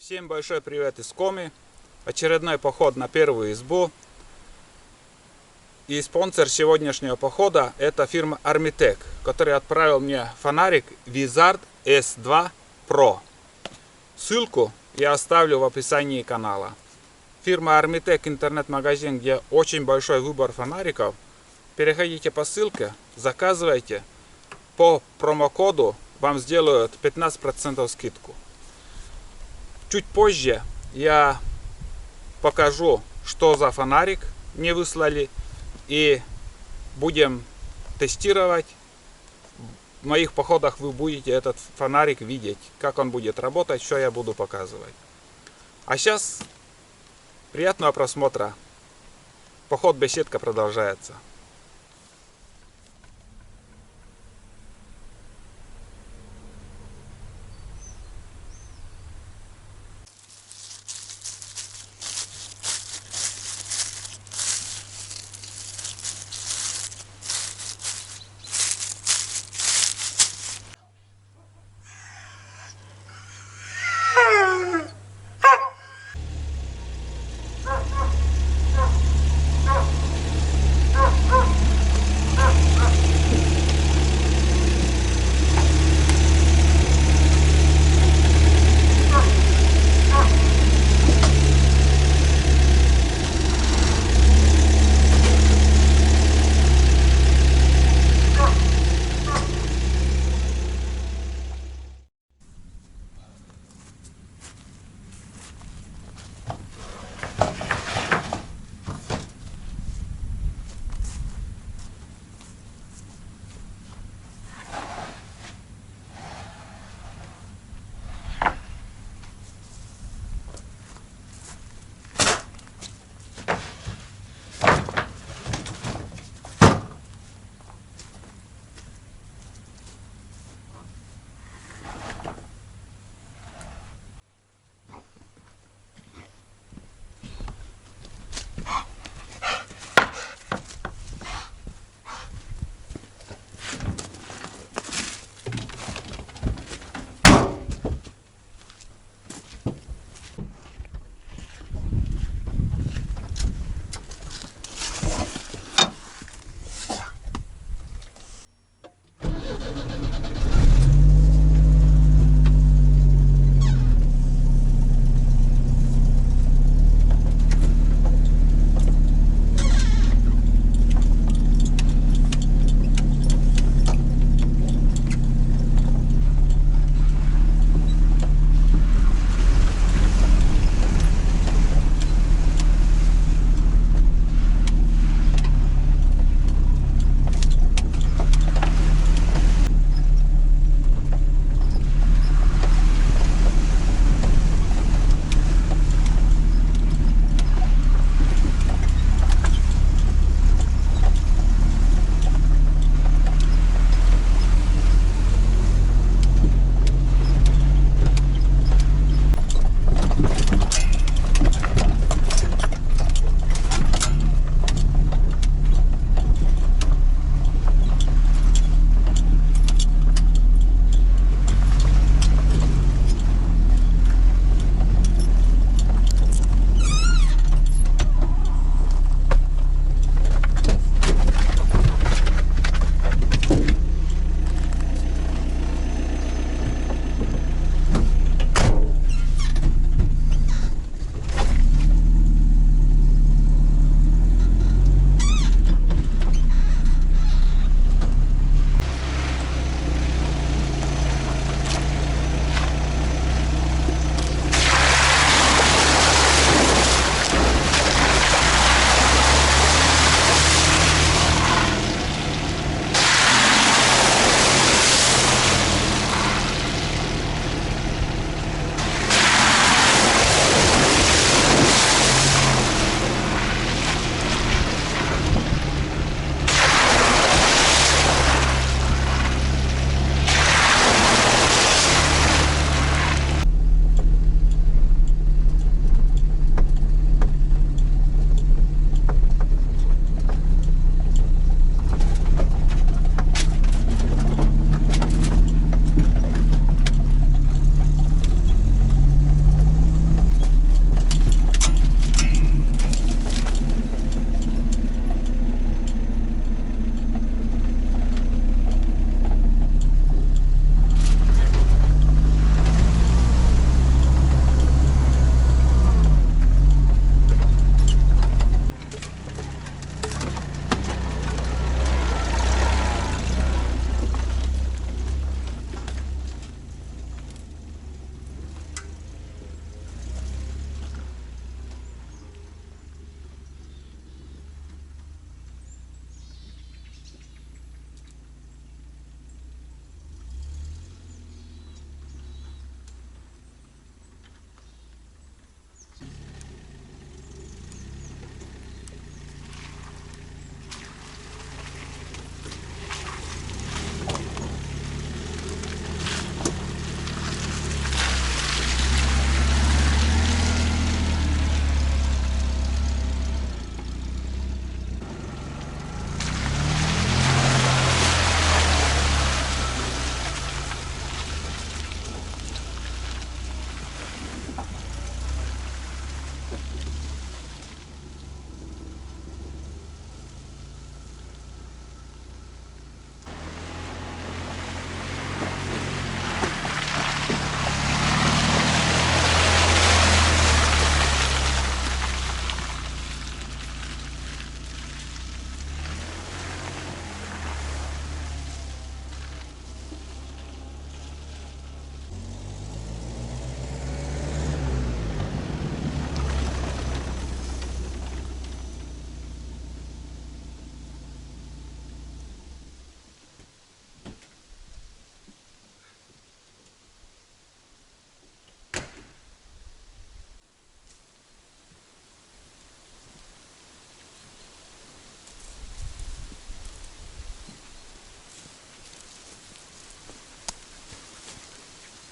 Всем большой привет из Коми. Очередной поход на первую избу. И спонсор сегодняшнего похода это фирма Armitec, который отправил мне фонарик Wizard S2 Pro. Ссылку я оставлю в описании канала. Фирма Armitec интернет-магазин, где очень большой выбор фонариков. Переходите по ссылке, заказывайте. По промокоду вам сделают 15% скидку. Чуть позже я покажу, что за фонарик мне выслали, и будем тестировать. В моих походах вы будете этот фонарик видеть, как он будет работать, что я буду показывать. А сейчас приятного просмотра. Поход беседка продолжается.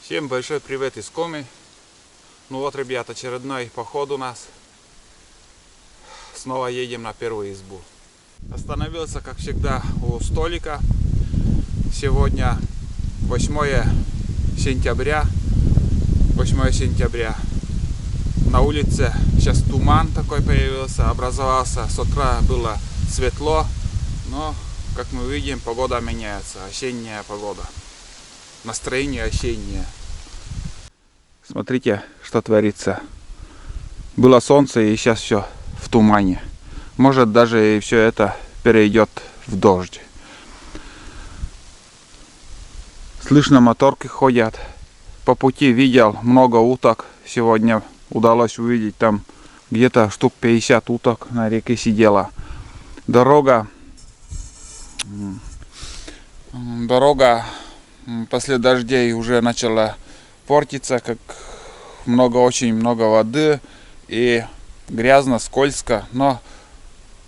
Всем большой привет из Коми. Ну вот, ребят, очередной поход у нас. Снова едем на первую избу. Остановился, как всегда, у столика. Сегодня 8 сентября. 8 сентября. На улице сейчас туман такой появился, образовался. С утра было светло, но, как мы видим, погода меняется. Осенняя погода. Настроение осеннее. Смотрите, что творится. Было солнце, и сейчас все в тумане. Может, даже и все это перейдет в дождь. Слышно, моторки ходят. По пути видел много уток. Сегодня удалось увидеть там где-то штук 50 уток на реке сидела. Дорога после дождей уже начала портиться, как очень много воды, и грязно, скользко, но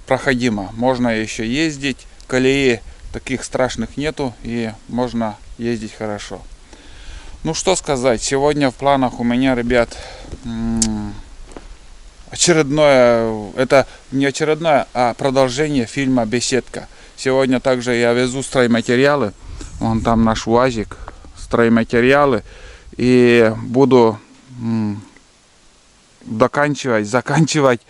проходимо. Можно еще ездить, колеи таких страшных нету, и можно ездить хорошо. Ну что сказать, сегодня в планах у меня, ребят, очередное, это не очередное, а продолжение фильма «Беседка». Сегодня также я везу стройматериалы, вон там наш УАЗик, стройматериалы, и буду заканчивать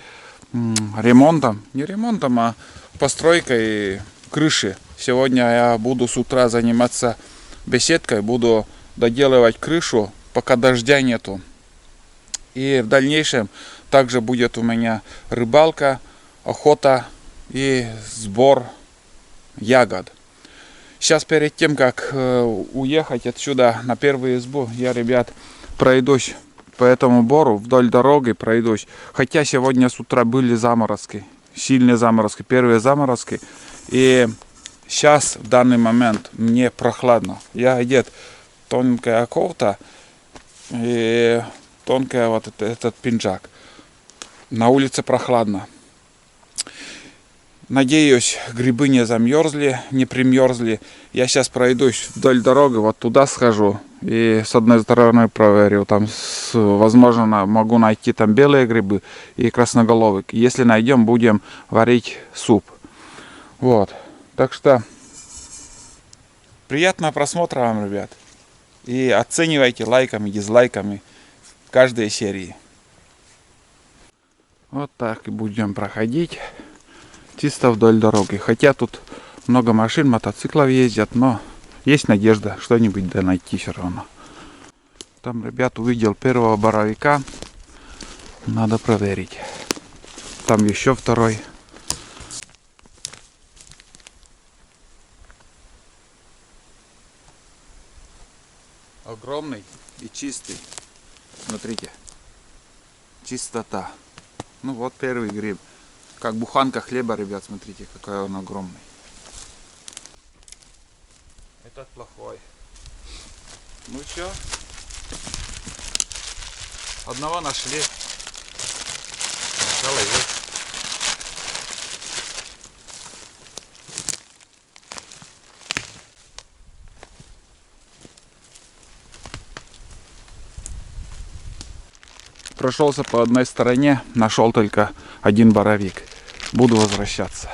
ремонтом, не ремонтом, а постройкой крыши. Сегодня я буду с утра заниматься беседкой, буду доделывать крышу, пока дождя нету. И в дальнейшем также будет у меня рыбалка, охота и сбор ягод. Сейчас перед тем, как уехать отсюда на первую избу, я, ребят, пройдусь по этому бору, вдоль дороги пройдусь. Хотя сегодня с утра были заморозки, сильные заморозки, первые заморозки. И сейчас, в данный момент, мне прохладно. Я одет тонкая кофта и тонкая вот этот пинджак. На улице прохладно. Надеюсь, грибы не замерзли, не примерзли. Я сейчас пройдусь вдоль дороги, вот туда схожу. И с одной стороны проверю. Там, возможно, могу найти там белые грибы и красноголовый. Если найдем, будем варить суп. Вот. Так что приятного просмотра вам, ребят. И оценивайте лайками, дизлайками каждой серии. Вот так и будем проходить. Чисто вдоль дороги. Хотя тут много машин, мотоциклов ездят, но есть надежда что-нибудь да найти все равно. Там, ребят, увидел первого боровика. Надо проверить. Там еще второй. Огромный и чистый. Смотрите. Чистота. Ну вот первый гриб. Как буханка хлеба, ребят, смотрите, какой он огромный. Этот плохой. Ну что? Одного нашли. Начало есть. Прошелся по одной стороне, нашел только один боровик. Буду возвращаться.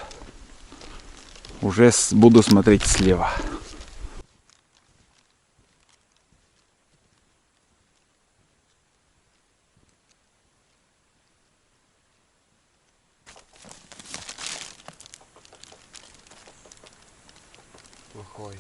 Уже буду смотреть слева. Плохой.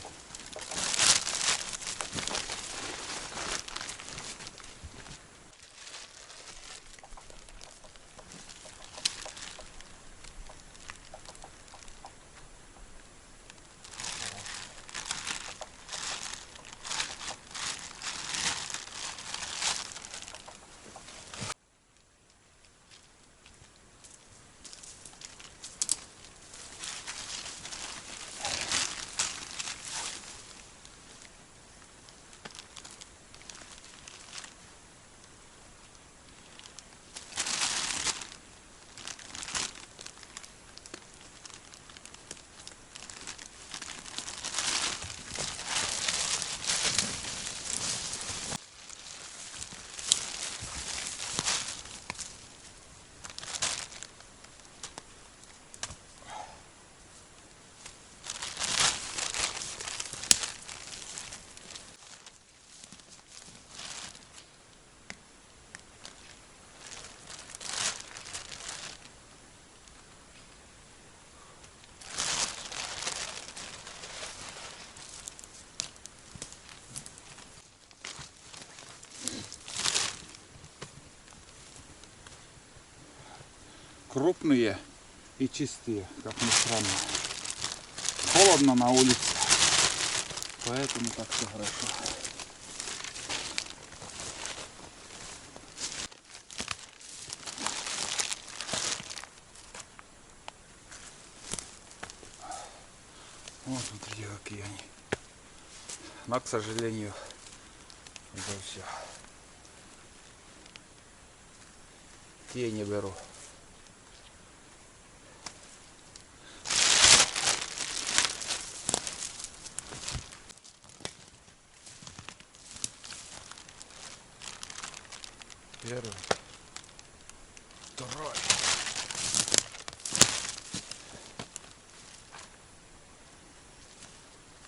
крупные и чистые, как ни странно. Холодно на улице, поэтому так все хорошо. Вот смотрите, какие они. Но, к сожалению, уже все. Те не беру. Первый. Второй.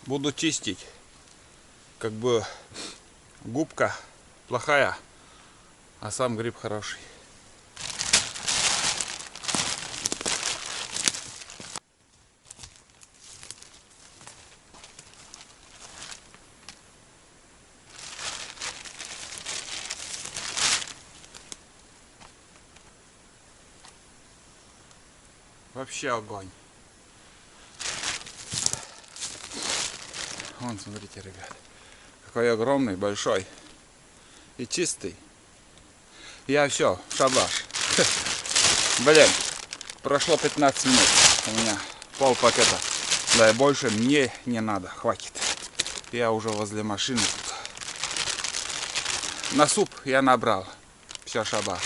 Буду чистить. Как бы губка плохая, а сам гриб хороший. Вообще огонь. Вон, смотрите, ребят. Какой огромный, большой и чистый. Я все, шабаш. Блин, прошло 15 минут. У меня пол пакета. Да и больше мне не надо, хватит. Я уже возле машины тут. На суп я набрал. Все, шабаш.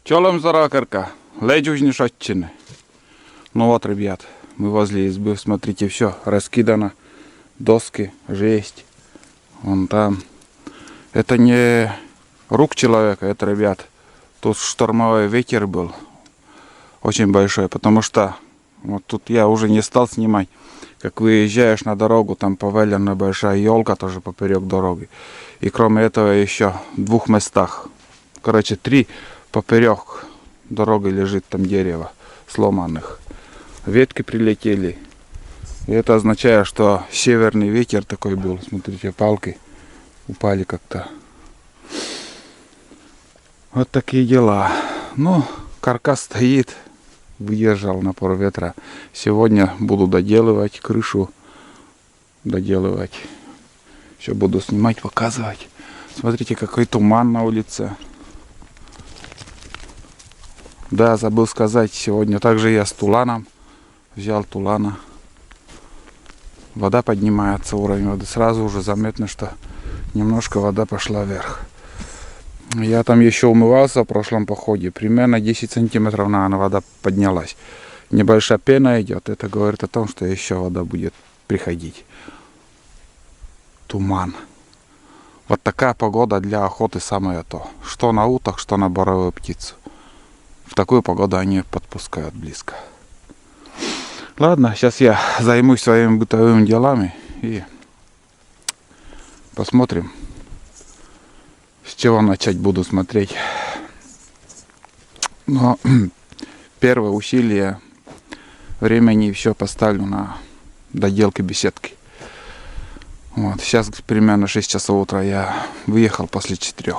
Чолом заракарка, ледь уж не шатчины. Ну вот, ребят, мы возле избы, смотрите, все раскидано. Доски, жесть. Вон там. Это не рук человека, это, ребят, тут штормовой ветер был. Очень большой, потому что вот тут я уже не стал снимать. Как выезжаешь на дорогу, там повалена большая елка тоже поперек дороги. И кроме этого еще в 2 местах. Короче, 3 поперек дороги лежит там дерево сломанных. Ветки прилетели. И это означает, что северный ветер такой был. Смотрите, палки упали как-то. Вот такие дела. Ну, каркас стоит. Выдержал напор ветра. Сегодня буду доделывать крышу. Доделывать. Все буду снимать, показывать. Смотрите, какой туман на улице. Да, забыл сказать, сегодня также я с туланом. Взял тулана. Вода поднимается, уровень воды. Сразу уже заметно, что немножко вода пошла вверх. Я там еще умывался в прошлом походе. Примерно 10 сантиметров, наверное, вода поднялась. Небольшая пена идет. Это говорит о том, что еще вода будет приходить. Туман. Вот такая погода для охоты самое то. Что на уток, что на боровую птицу. В такую погоду они подпускают близко. Ладно, сейчас я займусь своими бытовыми делами и посмотрим, с чего начать буду смотреть. Но первое усилие времени все поставлю на доделки беседки. Вот, сейчас примерно 6 часов утра, я выехал после 4.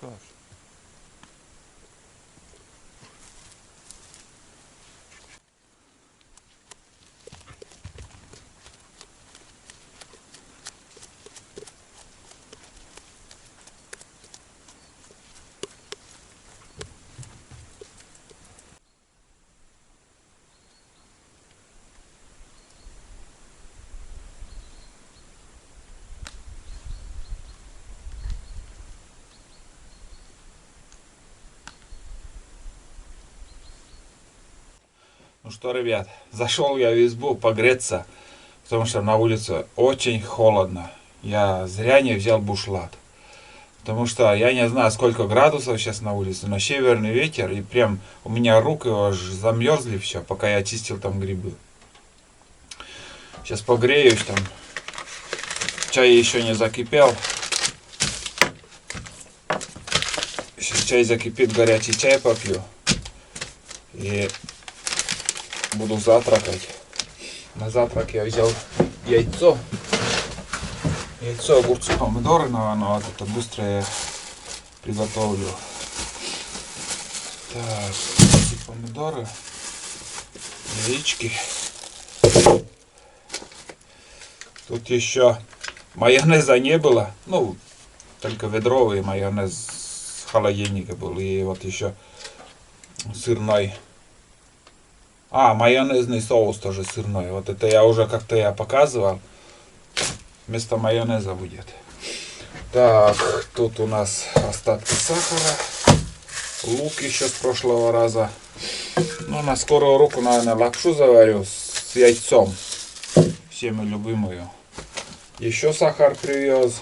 koş. Ну что, ребят, зашел я в избу погреться, потому что на улице очень холодно. Я зря не взял бушлат. Потому что я не знаю, сколько градусов сейчас на улице, но северный ветер, и прям у меня руки аж замерзли все, пока я чистил там грибы. Сейчас погреюсь там. Чай еще не закипел. Сейчас чай закипит, горячий чай попью. И буду завтракать. На завтрак я взял яйцо. Яйцо, огурцы, помидоры, но вот это быстро я приготовлю. Так, эти помидоры, яички. Тут еще майонеза не было. Ну, только ведровый майонез с холодильника был. И вот еще сырной. Майонезный соус тоже сырной. Вот это я уже как-то я показывал. Вместо майонеза будет. Так, тут у нас остатки сахара. Лук еще с прошлого раза. Ну, на скорую руку, наверное, лапшу заварю с яйцом. Всеми любимую. Еще сахар привез.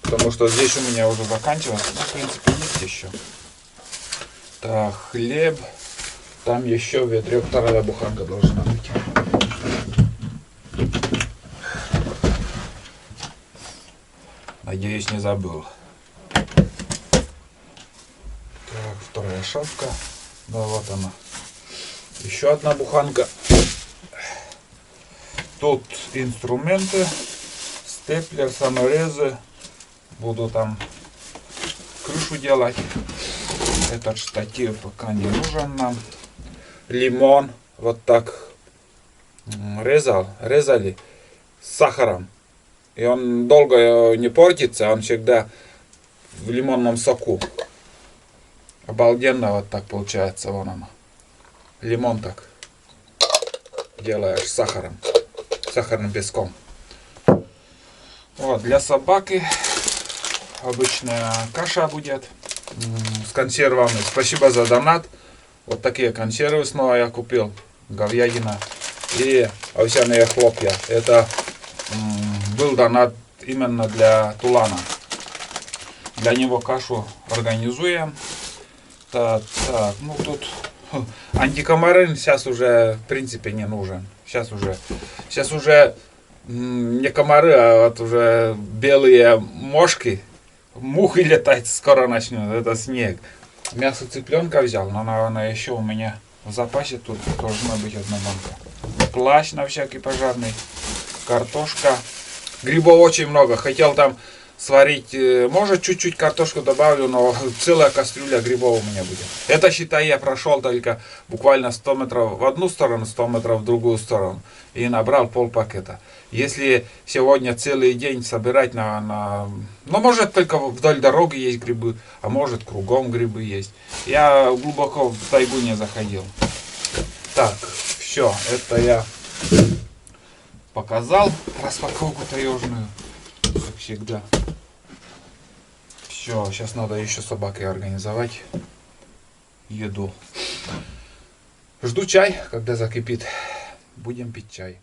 Потому что здесь у меня уже заканчивается. Ну, в принципе, есть еще. Так, хлеб. Там еще в ведре вторая буханка должна быть. Надеюсь, не забыл. Так, вторая шапка. Да, вот она. Еще одна буханка. Тут инструменты. Степлер, саморезы. Буду там крышу делать. Этот штатив пока не нужен нам. Лимон вот так резали с сахаром. И он долго не портится, он всегда в лимонном соку. Обалденно вот так получается, вон оно. Лимон так делаешь с сахаром, сахарным песком. Вот, для собаки обычная каша будет с консервами. Спасибо за донат. Вот такие консервы снова я купил. Говядина и овсяные хлопья. Это был донат именно для Тулана. Для него кашу организуем. Так, ну тут антикомарин сейчас уже в принципе не нужен. Сейчас уже не комары, а вот уже белые мошки. Мухи летать скоро начнут. Это снег. Мясо цыпленка взял, но, наверное, еще у меня в запасе тут должна быть одна банка. Плащ на всякий пожарный. Картошка. Грибов очень много. Хотел там сварить, может чуть-чуть картошку добавлю, но целая кастрюля грибов у меня будет. Это, считай, я прошел только буквально 100 метров в одну сторону, 100 метров в другую сторону. И набрал полпакета. Если сегодня целый день собирать ну, может только вдоль дороги есть грибы, а может кругом грибы есть. Я глубоко в тайгу не заходил. Так, все, это я показал распаковку таежную, как всегда. Все, сейчас надо еще собаке организовать еду. Жду чай, когда закипит. Будем пить чай.